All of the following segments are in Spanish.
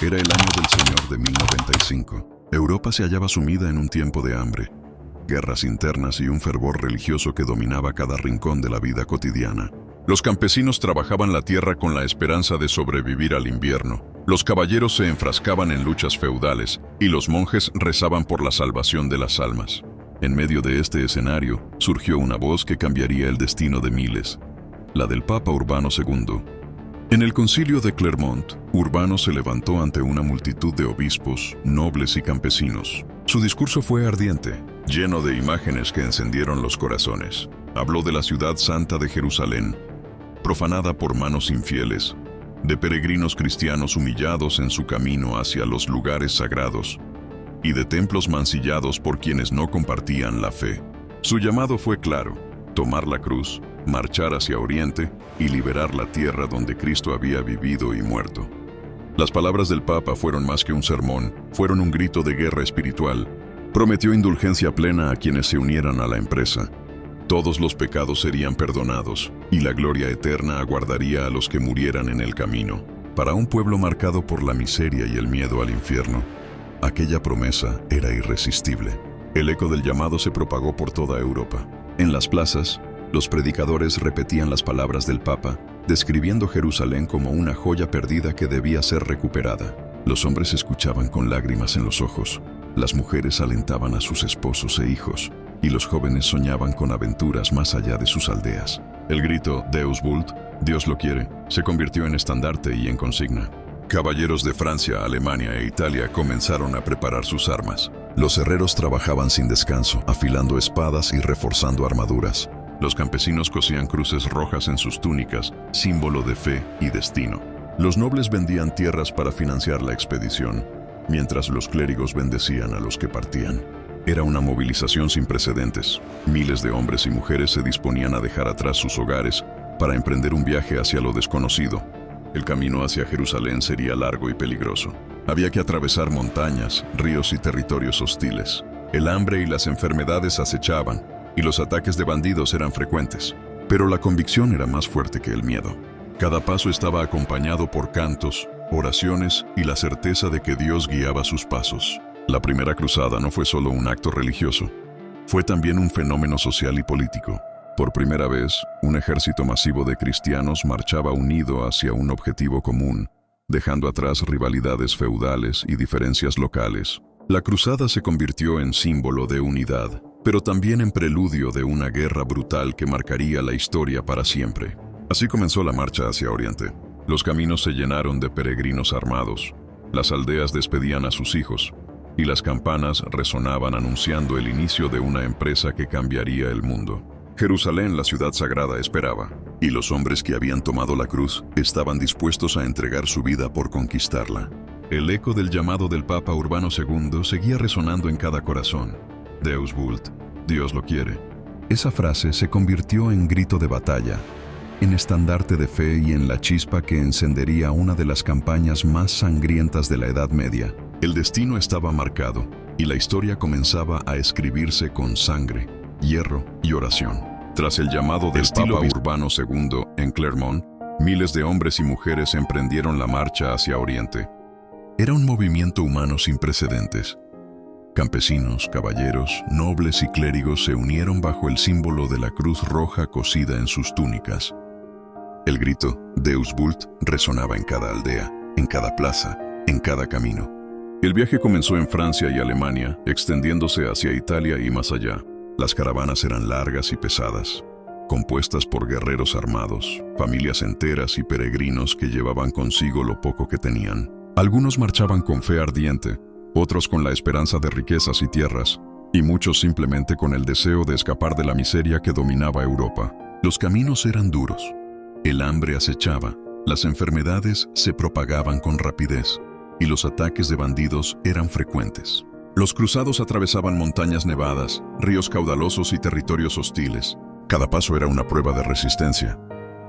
Era el año del Señor de 1095. Europa se hallaba sumida en un tiempo de hambre, guerras internas y un fervor religioso que dominaba cada rincón de la vida cotidiana. Los campesinos trabajaban la tierra con la esperanza de sobrevivir al invierno. Los caballeros se enfrascaban en luchas feudales y los monjes rezaban por la salvación de las almas. En medio de este escenario, surgió una voz que cambiaría el destino de miles, la del Papa Urbano II. En el concilio de Clermont, Urbano se levantó ante una multitud de obispos, nobles y campesinos. Su discurso fue ardiente, lleno de imágenes que encendieron los corazones. Habló de la ciudad santa de Jerusalén, profanada por manos infieles, de peregrinos cristianos humillados en su camino hacia los lugares sagrados, y de templos mancillados por quienes no compartían la fe. Su llamado fue claro: tomar la cruz, marchar hacia Oriente y liberar la tierra donde Cristo había vivido y muerto. Las palabras del Papa fueron más que un sermón, fueron un grito de guerra espiritual. Prometió indulgencia plena a quienes se unieran a la empresa. Todos los pecados serían perdonados y la gloria eterna aguardaría a los que murieran en el camino. Para un pueblo marcado por la miseria y el miedo al infierno, aquella promesa era irresistible. El eco del llamado se propagó por toda Europa. En las plazas, los predicadores repetían las palabras del Papa, describiendo Jerusalén como una joya perdida que debía ser recuperada. Los hombres escuchaban con lágrimas en los ojos, las mujeres alentaban a sus esposos e hijos, y los jóvenes soñaban con aventuras más allá de sus aldeas. El grito «Deus vult», Dios lo quiere, se convirtió en estandarte y en consigna. Caballeros de Francia, Alemania e Italia comenzaron a preparar sus armas. Los herreros trabajaban sin descanso, afilando espadas y reforzando armaduras. Los campesinos cosían cruces rojas en sus túnicas, símbolo de fe y destino. Los nobles vendían tierras para financiar la expedición, mientras los clérigos bendecían a los que partían. Era una movilización sin precedentes. Miles de hombres y mujeres se disponían a dejar atrás sus hogares para emprender un viaje hacia lo desconocido. El camino hacia Jerusalén sería largo y peligroso. Había que atravesar montañas, ríos y territorios hostiles. El hambre y las enfermedades acechaban, y los ataques de bandidos eran frecuentes. Pero la convicción era más fuerte que el miedo. Cada paso estaba acompañado por cantos, oraciones y la certeza de que Dios guiaba sus pasos. La primera cruzada no fue solo un acto religioso, fue también un fenómeno social y político. Por primera vez, un ejército masivo de cristianos marchaba unido hacia un objetivo común, dejando atrás rivalidades feudales y diferencias locales. La cruzada se convirtió en símbolo de unidad, pero también en preludio de una guerra brutal que marcaría la historia para siempre. Así comenzó la marcha hacia Oriente. Los caminos se llenaron de peregrinos armados, las aldeas despedían a sus hijos, y las campanas resonaban anunciando el inicio de una empresa que cambiaría el mundo. Jerusalén, la ciudad sagrada, esperaba, y los hombres que habían tomado la cruz estaban dispuestos a entregar su vida por conquistarla. El eco del llamado del Papa Urbano II seguía resonando en cada corazón. Deus vult, Dios lo quiere. Esa frase se convirtió en grito de batalla, en estandarte de fe y en la chispa que encendería una de las campañas más sangrientas de la Edad Media. El destino estaba marcado, y la historia comenzaba a escribirse con sangre, hierro y oración. Tras el llamado del Papa Urbano II en Clermont, miles de hombres y mujeres emprendieron la marcha hacia Oriente. Era un movimiento humano sin precedentes. Campesinos, caballeros, nobles y clérigos se unieron bajo el símbolo de la cruz roja cosida en sus túnicas. El grito «Deus vult» resonaba en cada aldea, en cada plaza, en cada camino. El viaje comenzó en Francia y Alemania, extendiéndose hacia Italia y más allá. Las caravanas eran largas y pesadas, compuestas por guerreros armados, familias enteras y peregrinos que llevaban consigo lo poco que tenían. Algunos marchaban con fe ardiente, otros con la esperanza de riquezas y tierras, y muchos simplemente con el deseo de escapar de la miseria que dominaba Europa. Los caminos eran duros, el hambre acechaba, las enfermedades se propagaban con rapidez, y los ataques de bandidos eran frecuentes. Los cruzados atravesaban montañas nevadas, ríos caudalosos y territorios hostiles. Cada paso era una prueba de resistencia,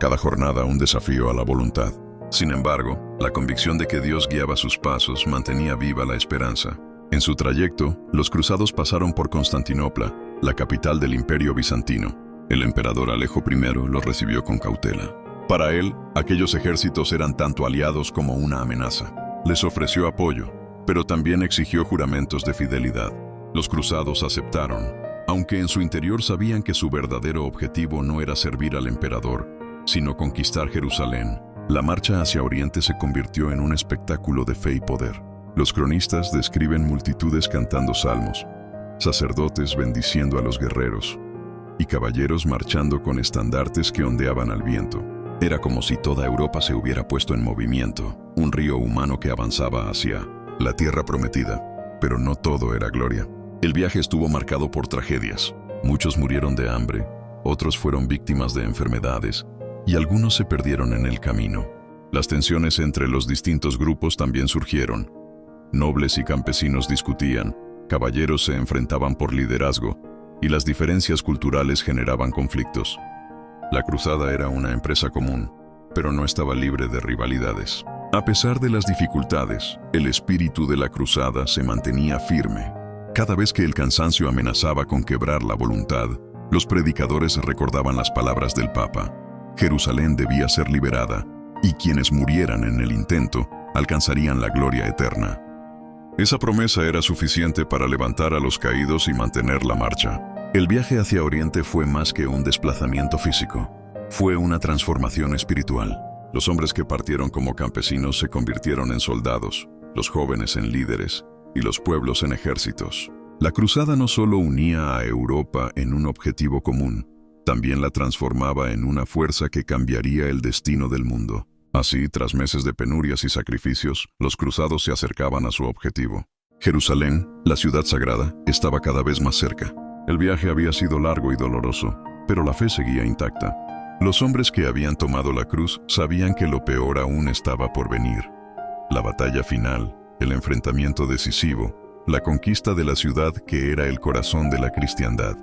cada jornada un desafío a la voluntad. Sin embargo, la convicción de que Dios guiaba sus pasos mantenía viva la esperanza. En su trayecto, los cruzados pasaron por Constantinopla, la capital del Imperio Bizantino. El emperador Alejo I los recibió con cautela. Para él, aquellos ejércitos eran tanto aliados como una amenaza. Les ofreció apoyo, pero también exigió juramentos de fidelidad. Los cruzados aceptaron, aunque en su interior sabían que su verdadero objetivo no era servir al emperador, sino conquistar Jerusalén. La marcha hacia Oriente se convirtió en un espectáculo de fe y poder. Los cronistas describen multitudes cantando salmos, sacerdotes bendiciendo a los guerreros y caballeros marchando con estandartes que ondeaban al viento. Era como si toda Europa se hubiera puesto en movimiento, un río humano que avanzaba hacia la tierra prometida. Pero no todo era gloria. El viaje estuvo marcado por tragedias. Muchos murieron de hambre, otros fueron víctimas de enfermedades y algunos se perdieron en el camino. Las tensiones entre los distintos grupos también surgieron. Nobles y campesinos discutían, caballeros se enfrentaban por liderazgo y las diferencias culturales generaban conflictos. La cruzada era una empresa común, pero no estaba libre de rivalidades. A pesar de las dificultades, el espíritu de la cruzada se mantenía firme. Cada vez que el cansancio amenazaba con quebrar la voluntad, los predicadores recordaban las palabras del Papa. Jerusalén debía ser liberada, y quienes murieran en el intento alcanzarían la gloria eterna. Esa promesa era suficiente para levantar a los caídos y mantener la marcha. El viaje hacia Oriente fue más que un desplazamiento físico. Fue una transformación espiritual. Los hombres que partieron como campesinos se convirtieron en soldados, los jóvenes en líderes y los pueblos en ejércitos. La cruzada no solo unía a Europa en un objetivo común, también la transformaba en una fuerza que cambiaría el destino del mundo. Así, tras meses de penurias y sacrificios, los cruzados se acercaban a su objetivo. Jerusalén, la ciudad sagrada, estaba cada vez más cerca. El viaje había sido largo y doloroso, pero la fe seguía intacta. Los hombres que habían tomado la cruz sabían que lo peor aún estaba por venir. La batalla final, el enfrentamiento decisivo, la conquista de la ciudad que era el corazón de la cristiandad.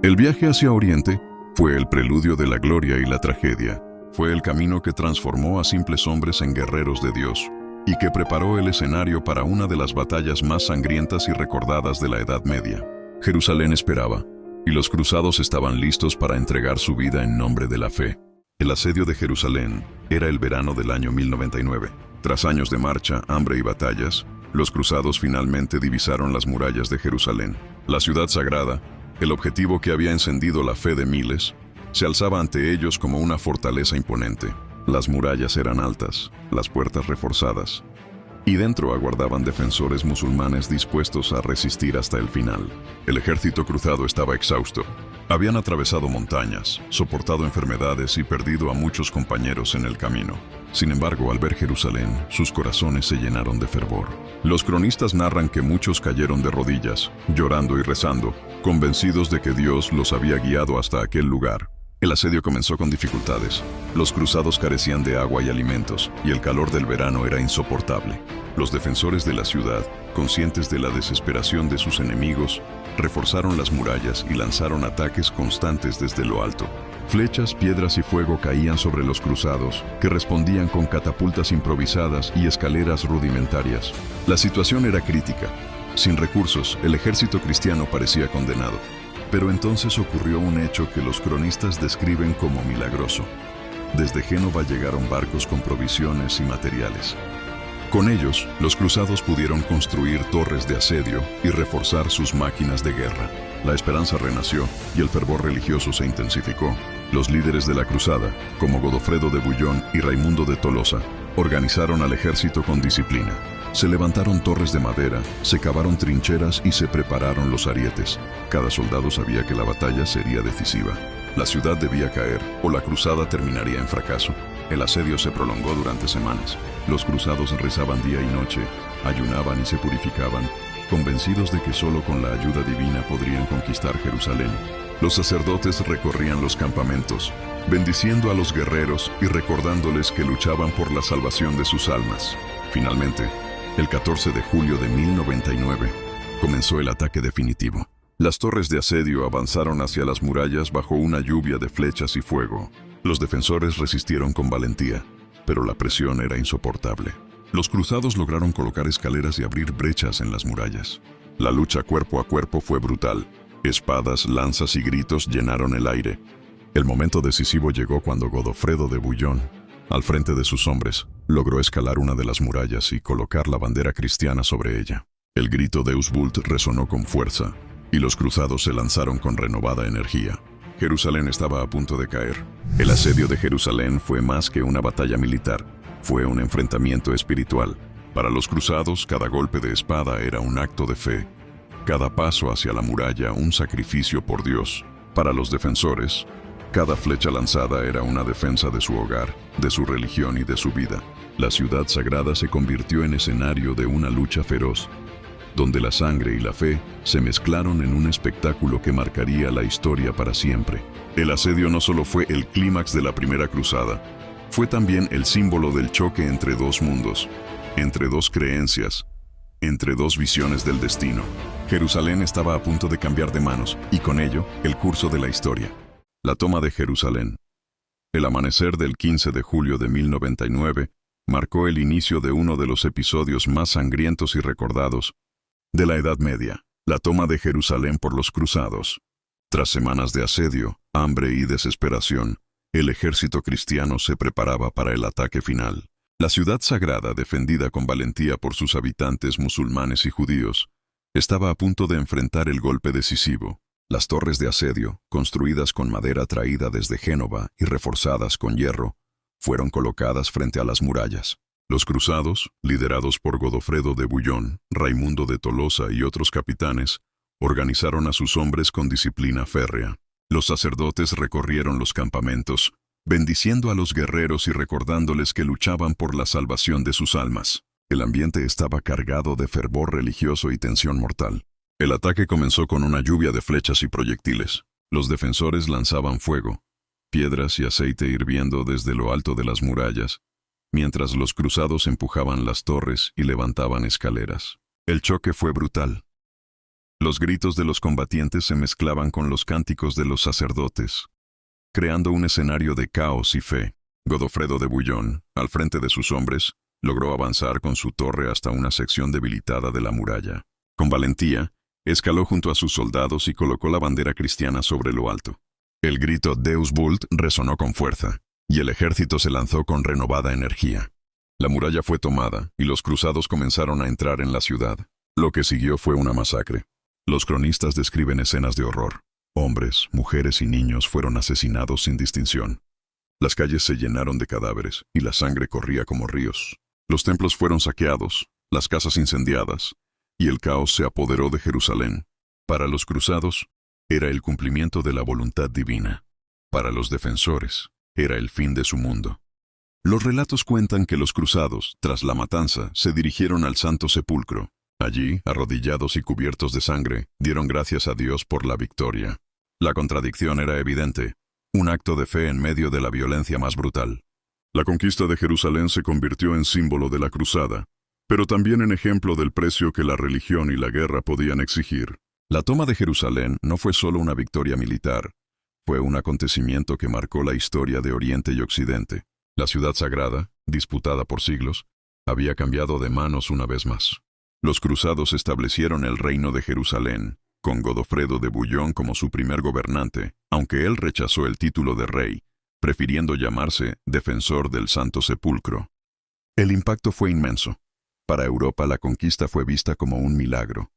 El viaje hacia Oriente fue el preludio de la gloria y la tragedia. Fue el camino que transformó a simples hombres en guerreros de Dios y que preparó el escenario para una de las batallas más sangrientas y recordadas de la Edad Media. Jerusalén esperaba, y los cruzados estaban listos para entregar su vida en nombre de la fe. El asedio de Jerusalén era el verano del año 1099. Tras años de marcha, hambre y batallas, los cruzados finalmente divisaron las murallas de Jerusalén. La ciudad sagrada, el objetivo que había encendido la fe de miles, se alzaba ante ellos como una fortaleza imponente. Las murallas eran altas, las puertas reforzadas, y dentro aguardaban defensores musulmanes dispuestos a resistir hasta el final. El ejército cruzado estaba exhausto. Habían atravesado montañas, soportado enfermedades y perdido a muchos compañeros en el camino. Sin embargo, al ver Jerusalén, sus corazones se llenaron de fervor. Los cronistas narran que muchos cayeron de rodillas, llorando y rezando, convencidos de que Dios los había guiado hasta aquel lugar. El asedio comenzó con dificultades. Los cruzados carecían de agua y alimentos, y el calor del verano era insoportable. Los defensores de la ciudad, conscientes de la desesperación de sus enemigos, reforzaron las murallas y lanzaron ataques constantes desde lo alto. Flechas, piedras y fuego caían sobre los cruzados, que respondían con catapultas improvisadas y escaleras rudimentarias. La situación era crítica. Sin recursos, el ejército cristiano parecía condenado. Pero entonces ocurrió un hecho que los cronistas describen como milagroso. Desde Génova llegaron barcos con provisiones y materiales. Con ellos, los cruzados pudieron construir torres de asedio y reforzar sus máquinas de guerra. La esperanza renació y el fervor religioso se intensificó. Los líderes de la cruzada, como Godofredo de Bouillon y Raimundo de Tolosa, organizaron al ejército con disciplina. Se levantaron torres de madera, se cavaron trincheras y se prepararon los arietes. Cada soldado sabía que la batalla sería decisiva. La ciudad debía caer o la cruzada terminaría en fracaso. El asedio se prolongó durante semanas. Los cruzados rezaban día y noche, ayunaban y se purificaban, convencidos de que solo con la ayuda divina podrían conquistar Jerusalén. Los sacerdotes recorrían los campamentos, bendiciendo a los guerreros y recordándoles que luchaban por la salvación de sus almas. Finalmente, el 14 de julio de 1099, comenzó el ataque definitivo. Las torres de asedio avanzaron hacia las murallas bajo una lluvia de flechas y fuego. Los defensores resistieron con valentía, pero la presión era insoportable. Los cruzados lograron colocar escaleras y abrir brechas en las murallas. La lucha cuerpo a cuerpo fue brutal. Espadas, lanzas y gritos llenaron el aire. El momento decisivo llegó cuando Godofredo de Bouillon, al frente de sus hombres, logró escalar una de las murallas y colocar la bandera cristiana sobre ella. El grito Deus Vult resonó con fuerza, y los cruzados se lanzaron con renovada energía. Jerusalén estaba a punto de caer. El asedio de Jerusalén fue más que una batalla militar, fue un enfrentamiento espiritual. Para los cruzados, cada golpe de espada era un acto de fe, cada paso hacia la muralla un sacrificio por Dios. Para los defensores, cada flecha lanzada era una defensa de su hogar, de su religión y de su vida. La ciudad sagrada se convirtió en escenario de una lucha feroz, donde la sangre y la fe se mezclaron en un espectáculo que marcaría la historia para siempre. El asedio no solo fue el clímax de la primera cruzada, fue también el símbolo del choque entre dos mundos, entre dos creencias, entre dos visiones del destino. Jerusalén estaba a punto de cambiar de manos, y con ello, el curso de la historia. La toma de Jerusalén. El amanecer del 15 de julio de 1099 marcó el inicio de uno de los episodios más sangrientos y recordados de la Edad Media, la toma de Jerusalén por los cruzados. Tras semanas de asedio, hambre y desesperación, el ejército cristiano se preparaba para el ataque final. La ciudad sagrada, defendida con valentía por sus habitantes musulmanes y judíos, estaba a punto de enfrentar el golpe decisivo. Las torres de asedio, construidas con madera traída desde Génova y reforzadas con hierro, fueron colocadas frente a las murallas. Los cruzados, liderados por Godofredo de Bouillon, Raimundo de Tolosa y otros capitanes, organizaron a sus hombres con disciplina férrea. Los sacerdotes recorrieron los campamentos, bendiciendo a los guerreros y recordándoles que luchaban por la salvación de sus almas. El ambiente estaba cargado de fervor religioso y tensión mortal. El ataque comenzó con una lluvia de flechas y proyectiles. Los defensores lanzaban fuego, piedras y aceite hirviendo desde lo alto de las murallas, mientras los cruzados empujaban las torres y levantaban escaleras. El choque fue brutal. Los gritos de los combatientes se mezclaban con los cánticos de los sacerdotes, creando un escenario de caos y fe. Godofredo de Bouillon, al frente de sus hombres, logró avanzar con su torre hasta una sección debilitada de la muralla. Con valentía, escaló junto a sus soldados y colocó la bandera cristiana sobre lo alto. El grito Deus Vult resonó con fuerza, y el ejército se lanzó con renovada energía. La muralla fue tomada, y los cruzados comenzaron a entrar en la ciudad. Lo que siguió fue una masacre. Los cronistas describen escenas de horror. Hombres, mujeres y niños fueron asesinados sin distinción. Las calles se llenaron de cadáveres, y la sangre corría como ríos. Los templos fueron saqueados, las casas incendiadas, y el caos se apoderó de Jerusalén. Para los cruzados, era el cumplimiento de la voluntad divina. Para los defensores, era el fin de su mundo. Los relatos cuentan que los cruzados, tras la matanza, se dirigieron al Santo Sepulcro. Allí, arrodillados y cubiertos de sangre, dieron gracias a Dios por la victoria. La contradicción era evidente, un acto de fe en medio de la violencia más brutal. La conquista de Jerusalén se convirtió en símbolo de la cruzada, pero también en ejemplo del precio que la religión y la guerra podían exigir. La toma de Jerusalén no fue solo una victoria militar, fue un acontecimiento que marcó la historia de Oriente y Occidente. La ciudad sagrada, disputada por siglos, había cambiado de manos una vez más. Los cruzados establecieron el reino de Jerusalén, con Godofredo de Bouillon como su primer gobernante, aunque él rechazó el título de rey, prefiriendo llamarse defensor del Santo Sepulcro. El impacto fue inmenso. Para Europa la conquista fue vista como un milagro,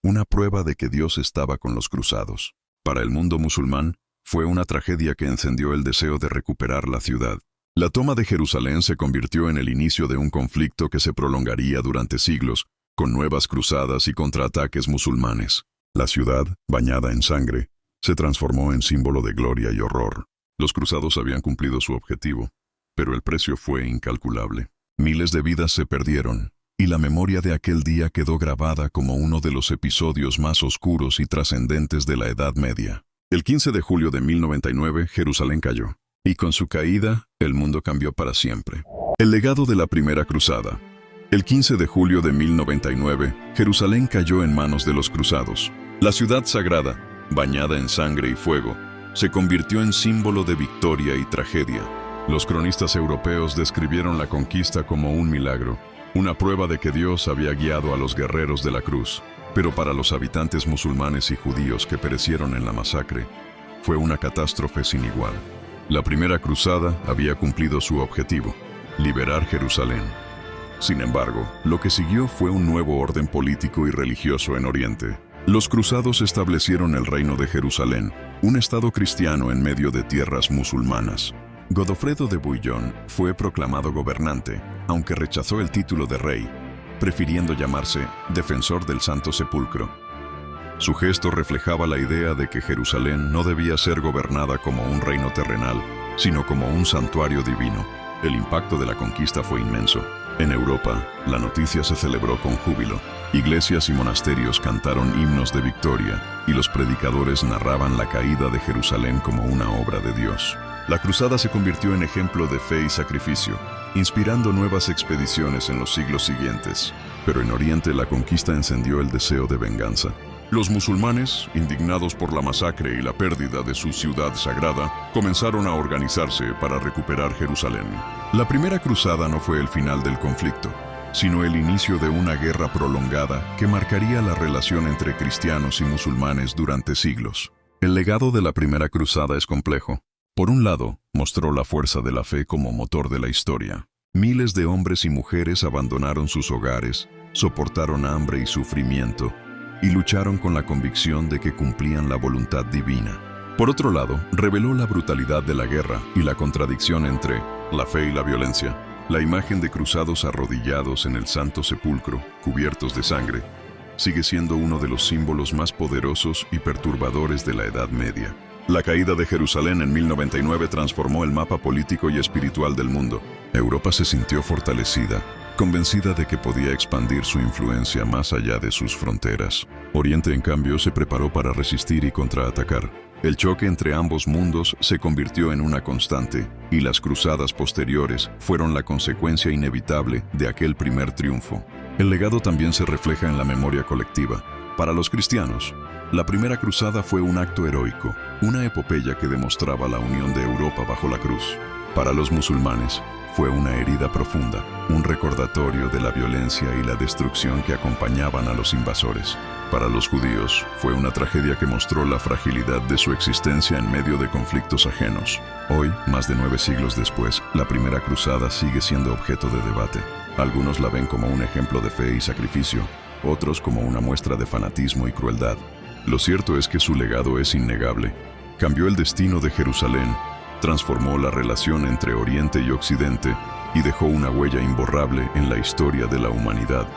una prueba de que Dios estaba con los cruzados. Para el mundo musulmán, fue una tragedia que encendió el deseo de recuperar la ciudad. La toma de Jerusalén se convirtió en el inicio de un conflicto que se prolongaría durante siglos, con nuevas cruzadas y contraataques musulmanes. La ciudad, bañada en sangre, se transformó en símbolo de gloria y horror. Los cruzados habían cumplido su objetivo, pero el precio fue incalculable. Miles de vidas se perdieron, y la memoria de aquel día quedó grabada como uno de los episodios más oscuros y trascendentes de la Edad Media. El 15 de julio de 1099, Jerusalén cayó, y con su caída, el mundo cambió para siempre. El legado de la Primera Cruzada. El 15 de julio de 1099, Jerusalén cayó en manos de los cruzados. La ciudad sagrada, bañada en sangre y fuego, se convirtió en símbolo de victoria y tragedia. Los cronistas europeos describieron la conquista como un milagro, una prueba de que Dios había guiado a los guerreros de la cruz. Pero para los habitantes musulmanes y judíos que perecieron en la masacre, fue una catástrofe sin igual. La primera cruzada había cumplido su objetivo: liberar Jerusalén. Sin embargo, lo que siguió fue un nuevo orden político y religioso en Oriente. Los cruzados establecieron el reino de Jerusalén, un estado cristiano en medio de tierras musulmanas. Godofredo de Bouillon fue proclamado gobernante, aunque rechazó el título de rey, prefiriendo llamarse Defensor del Santo Sepulcro. Su gesto reflejaba la idea de que Jerusalén no debía ser gobernada como un reino terrenal, sino como un santuario divino. El impacto de la conquista fue inmenso. En Europa, la noticia se celebró con júbilo. Iglesias y monasterios cantaron himnos de victoria, y los predicadores narraban la caída de Jerusalén como una obra de Dios. La cruzada se convirtió en ejemplo de fe y sacrificio, inspirando nuevas expediciones en los siglos siguientes. Pero en Oriente la conquista encendió el deseo de venganza. Los musulmanes, indignados por la masacre y la pérdida de su ciudad sagrada, comenzaron a organizarse para recuperar Jerusalén. La primera cruzada no fue el final del conflicto, sino el inicio de una guerra prolongada que marcaría la relación entre cristianos y musulmanes durante siglos. El legado de la primera cruzada es complejo. Por un lado, mostró la fuerza de la fe como motor de la historia. Miles de hombres y mujeres abandonaron sus hogares, soportaron hambre y sufrimiento, y lucharon con la convicción de que cumplían la voluntad divina. Por otro lado, reveló la brutalidad de la guerra y la contradicción entre la fe y la violencia. La imagen de cruzados arrodillados en el Santo Sepulcro, cubiertos de sangre, sigue siendo uno de los símbolos más poderosos y perturbadores de la Edad Media. La caída de Jerusalén en 1099 transformó el mapa político y espiritual del mundo. Europa se sintió fortalecida, convencida de que podía expandir su influencia más allá de sus fronteras. Oriente, en cambio, se preparó para resistir y contraatacar. El choque entre ambos mundos se convirtió en una constante, y las cruzadas posteriores fueron la consecuencia inevitable de aquel primer triunfo. El legado también se refleja en la memoria colectiva. Para los cristianos, la primera cruzada fue un acto heroico, una epopeya que demostraba la unión de Europa bajo la cruz. Para los musulmanes, fue una herida profunda, un recordatorio de la violencia y la destrucción que acompañaban a los invasores. Para los judíos, fue una tragedia que mostró la fragilidad de su existencia en medio de conflictos ajenos. Hoy, más de 9 siglos después, la primera cruzada sigue siendo objeto de debate. Algunos la ven como un ejemplo de fe y sacrificio, otros como una muestra de fanatismo y crueldad. Lo cierto es que su legado es innegable. Cambió el destino de Jerusalén, transformó la relación entre Oriente y Occidente y dejó una huella imborrable en la historia de la humanidad.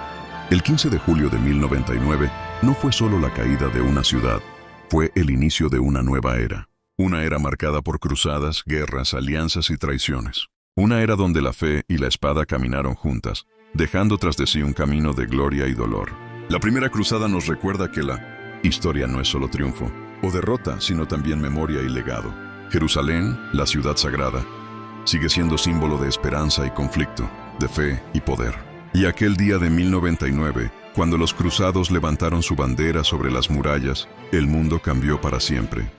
El 15 de julio de 1099 no fue solo la caída de una ciudad, fue el inicio de una nueva era. Una era marcada por cruzadas, guerras, alianzas y traiciones. Una era donde la fe y la espada caminaron juntas, dejando tras de sí un camino de gloria y dolor. La primera cruzada nos recuerda que la historia no es solo triunfo o derrota, sino también memoria y legado. Jerusalén, la ciudad sagrada, sigue siendo símbolo de esperanza y conflicto, de fe y poder. Y aquel día de 1099, cuando los cruzados levantaron su bandera sobre las murallas, el mundo cambió para siempre.